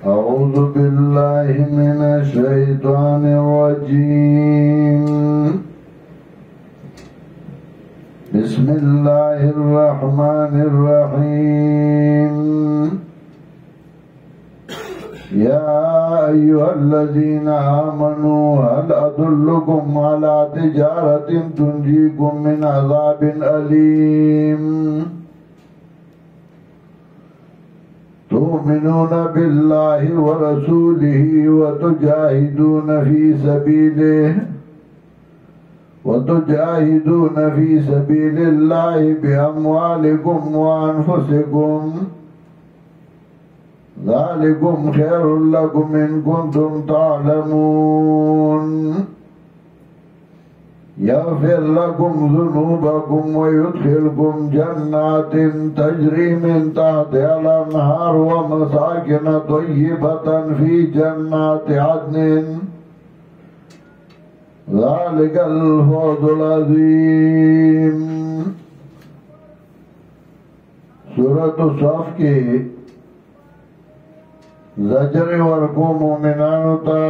أعوذ بالله من الشيطان الرجيم بسم الله الرحمن الرحيم يا أيها الذين آمنوا هل أدلكم على تجارة تنجيكم من عذاب أليم تؤمنون بالله ورسوله وتجاهدون في سبيل الله بأموالكم وأنفسكم ذلكم خير لكم إن كنتم تعلمون يغفر لكم ذنوبكم ويدخلكم جنات تجري من تحتها الأنهار ومساكن طيبة في جنات عدن ذلك الفوز العظيم. سورة الصف کی زجر ورکو مومنانو تا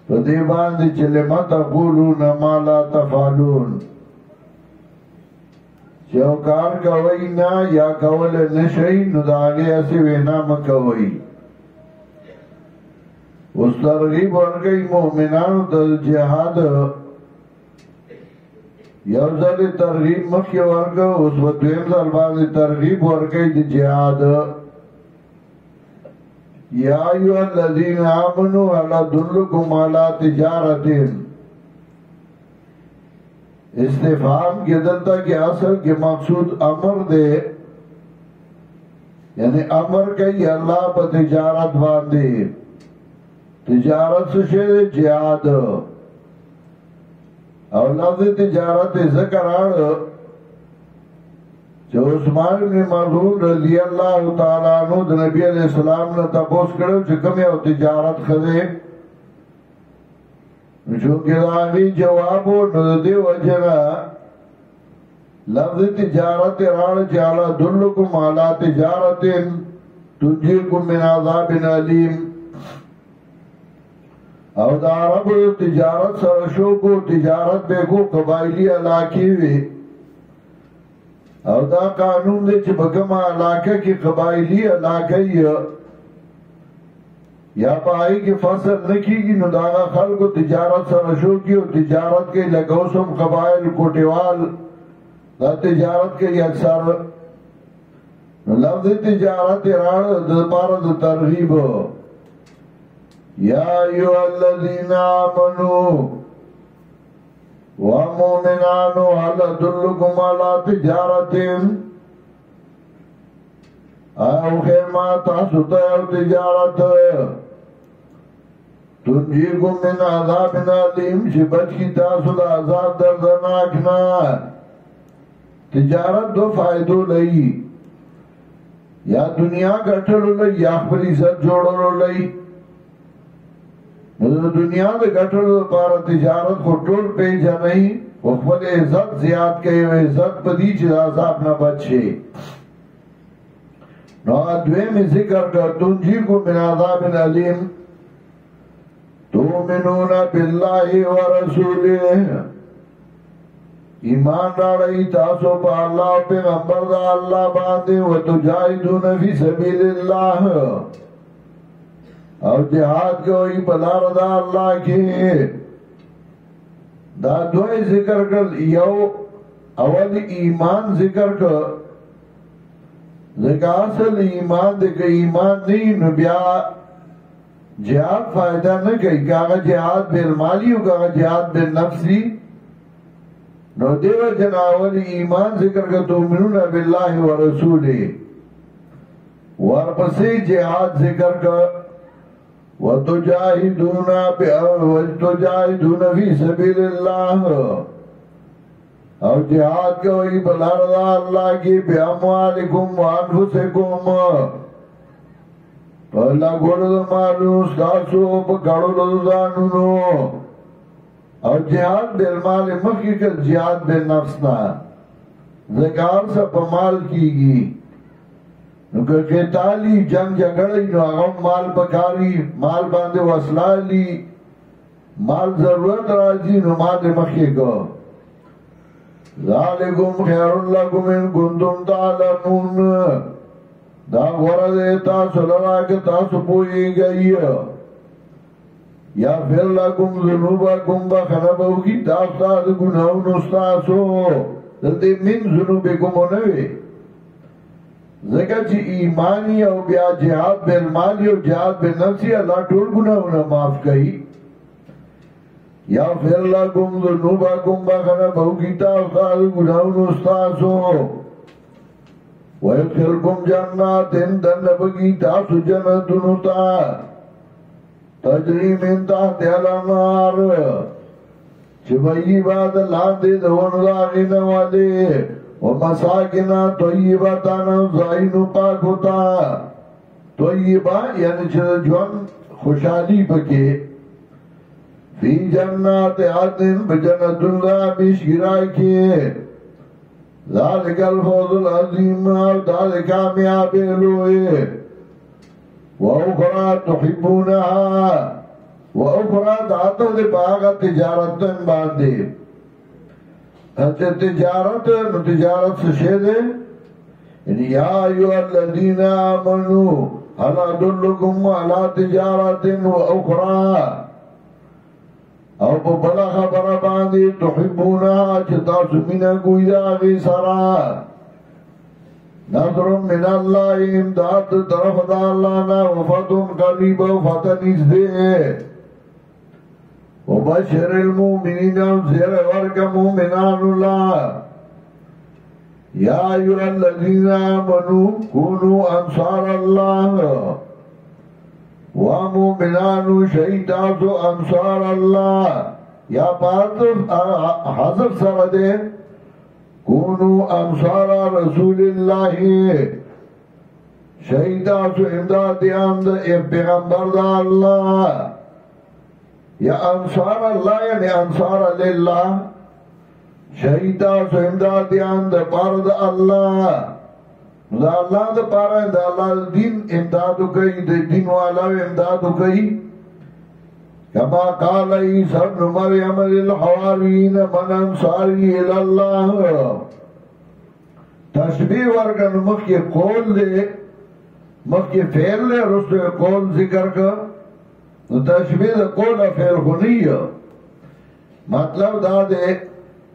فدیبان دی چلمہ تقولون ما لا تفعلون چوکار کوئی نا یا کول نشئی نداغی اسی وینا مکوئی. اس ترغیب ورگئی مومنانو تا جہاد یوزل ترغیب مخی ورگو اس ودویم ظلبان ترغیب ورگئی دی جہاد. یا ایوہ الذین آمنوا هل ادلکم علی تجارت استفہام کے دلتا کہ اصل کے مقصود امر دے یعنی امر کئی اللہ پا تجارت باندے تجارت سے شیر جہاد اور لفظ تجارت ذکر آڑ جو عثمان بن مظعون رضی اللہ تعالیٰ عنہ نبی علیہ السلام نے تپوس کرو چکم یا تجارت خدے چونکہ راغی جوابو ندی وجنا لفظ تجارت راڑ چالا دلکم علا تجارت تنجیکم من عذاب علیم او دا عرب تجارت سرشو کو تجارت بے کو قبائلی علاقی ہوئی او دا قانون دے چھ بکما علاقہ کی قبائلی علاقہ یا پائی کی فصل نکی گی نداغا خلق و تجارت سرشو کی و تجارت کے لگوسم قبائل کوٹیوال دا تجارت کے اکثر لفظ تجارت راڑ دپارد ترغیب یا ایوہ الذین آمنوا وَمُؤْمِنَانُ هَلْ أَدُلُّكُمْ عَلَى تِجَارَةٍ او خیمہ تحسوتا او تجارت تنجیکم من عذاب علیم چی بچ کی تاسود عذاب دردناکنا. تجارت دو فائدو لئی یا دنیا گٹھلو لئی یا خپل عزت جوڑلو لئی. دنیا دے گٹھلو پارا تجارت کو ٹول پیجا نہیں خپل عزت زیاد کئی و عزت پدی چیز عذاب نہ بچے. نو ادویم ذکر کر تنجیکم من عذاب علیم تؤمنون باللہ ورسولہ ایمان راڑی تاسو پا اللہ و پیغمبر دا اللہ باندے و تجاہدون فی سبیل اللہ اور جہاد کوئی بلا رضا اللہ کی. دا دوئی ذکر کر یو اول ایمان ذکر کر ذکر اصل ایمان دے کہ ایمان نہیں نو بیا جہاد فائدہ نہ کئی کاغا جہاد بالمالی ہو کاغا جہاد بالنفسی نو دیو جناول ایمان ذکر کر تؤمنون باللہ ورسولہ ورپسی جہاد ذکر کر وَتُجَاهِدُونَ فِي سَبِيلِ اللَّهِ اور جہاد کوئی بلا رضا اللہ کی بِأَمْوَالِكُمْ وَأَنفُسِكُمْ اللہ گوڑا دا معلوم ستاسو پا گڑو دانونو اور جہاد بالمال مخی کر جہاد بالنفس نا ذکار سا پا مال کی گی نو که قتالی جنگ جگڑی نو اغم مال پکاری مال باندے وصلالی مال ضرورت راجی نو مال مخی کو ذالکم خیر لکم ان کنتم تعلمون دا غورا دیتا سلرا که تاسو پوئی گئی یا پھر لکم ذنوبکم بخنبو کی تاستاد گناہون استاسو دلتے من ذنوبکم ہونوے ذکر چی ایمانی او بیا جہاد بالمالی او جہاد بالنفسی اللہ ٹول گناہونا معاف کئی یا پھر لکم ذنوبکم بخنبو کی تاستاد گناہون استاسو وَيَدْخِلْكُمْ جَنَّاتٍ دَنَّبَگی تاسو جنتنتا تجری من تحتها الانهار چبئی باد لاندے دون داغین والے ومساکنا طیبتانا زائن پاکتا طیبہ یعنی چھ جوان خوشحالی بکے فی جنات عدن بجنت اللہ بشگرائی کے ذالک الفوز العظیم دال کامیاب لوئے وَأُخْرَى تُحِبُّونَهَا وَأُخْرَى داتو دے باغا تجارت باندے تجارت نو تجارت سے دے یا ایوہ الذین آمنوا هل أدلكم على تجارت وأخرى او پا بلا خبر باندے تحبونها چتا سمینا کوئی داغی سرا نظر من اللہ امداد طرف دا اللہ نا وفتن قریب وفتن ازدے وبشر المومنین زیر ورک مومنان اللہ یا ایوہ الذین آمنوا کونوا انصار اللہ ومومنان شہیدات انصار اللہ یا بات حضر سردے کونو انصار رسول اللہ شہیدات امدادیان دا پیغمبر دا اللہ یا انصار اللہ یعنی انصار للہ شہیدات امدادیان دا پارد اللہ دا اللہ دا پارا دا اللہ دین امدادو کئی دا دین والا امدادو کئی کما قال عیسی ابن مریم للحوارین من انصاری الاللہ تشبیح ورکن مخی قول دے مخی فعل دے رسو قول ذکر کر تشبیح دا قول فعل خونی مطلب دا دے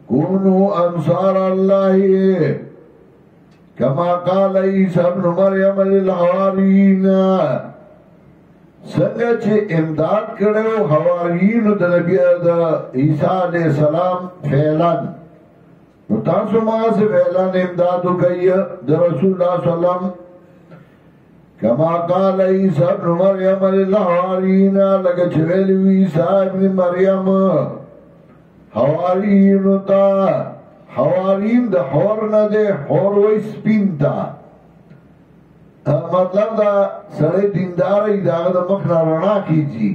کونو انصار اللہ کما قال عیسی ابن مریم للحوارین سنگا چھے امداد کرے ہو حواریین دا نبی دا عیسیٰ علیہ السلام فعلان نو تاسو ماں سے فعلان امدادو کئی دا رسول اللہ صلی اللہ علیہ وسلم کما قال عیسی ابن مریم للحوارین لگا چھویلی عیسیٰ ابن مریم حواریین تا حوارین دا حور نا دے حور وی سپین تا مطلب دا سڑے دیندار ای داغا دا مخ رنا کیجی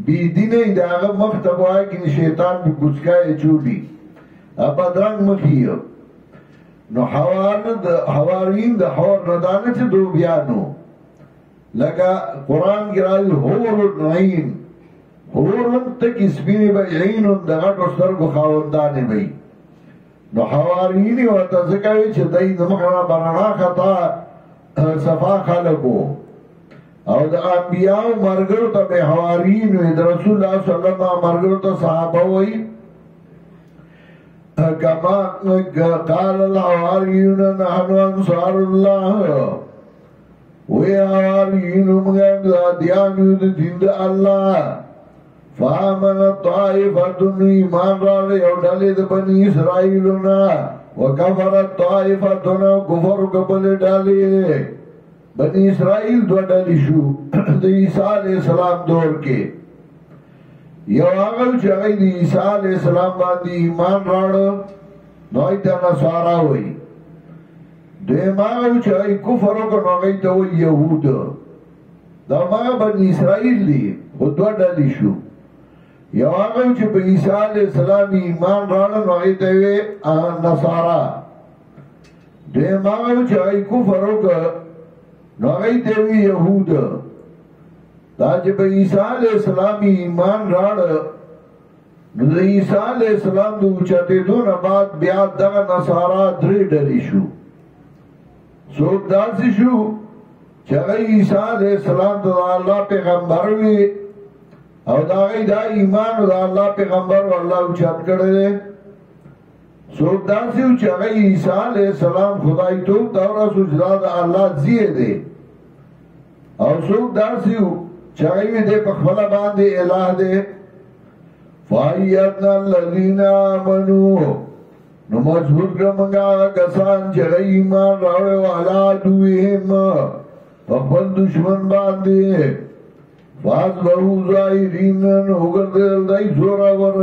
بی دین ای داغا مخ تبوائی کنی شیطان بھی گسکای چولی بدرنگ مخیو نو حوارین دا حور ندانا چه دو بیانو لگا قرآن کی راضی حور نعین حور تک اسپینی بای عین دا غٹ استر کو خواندانی بای نو حوارینی و تذکوی چه دای دمخنا برنا خطا صفا خلقو او دا انبیاء مرگرو تا بے حوارین وی دا رسول اللہ صلی اللہ علیہ وسلم مرگرو تا صحابہ وی کما قال الحواریون نحن انصار اللہ وی حواریون مگم دا دیانو دا دین دا اللہ فامن طائفتن ایمان را یو ڈالی دا بنی اسرائیلونا وکفرت طائفتن کفر کبل ڈالی بنی اسرائیل دو ڈالی شو دا عیسیٰ علیہ السلام دور کے یو آگل چاہی دا عیسیٰ علیہ السلام باندی ایمان راڑا نوئی تا نصارا ہوئی دویم آگل چاہی کفرو کا نوئی تا ہوئی یہود دا ما بنی اسرائیل دی خود دو ڈالی شو یو آگل چا با عیسیٰ علیہ السلام ایمان راڑا نوئی تا ہوئی نصارا دویم آگل چاہی کفرو کا نو غی تیوی یهود دا چې په عیسی علیہ السلام ایمان راړ نو د عیسی علیہ السلام د اوچتېدو نه بعد بیا دغه نصارا درې ډلې شو څوک داسې شو چې هغه عیسی علیہ السلام د الله پیغمبر وي او دا غي دا ایمان د الله پیغمبر او الله اوچت کړی څوک داسې چې هغه عیسی علیہ السلام خدای ته دا رسول د الله زیه دی او څوک داسې چې هغه دې په خپل باندې الہ دی فایتنا الذین آمنوا نو مضبوط کرمگا کسان چه ایمان راوڑے والا دوئیم فقبل دشمن باندے فاز بہو ظاہرین نوگر دل دائی زورا ور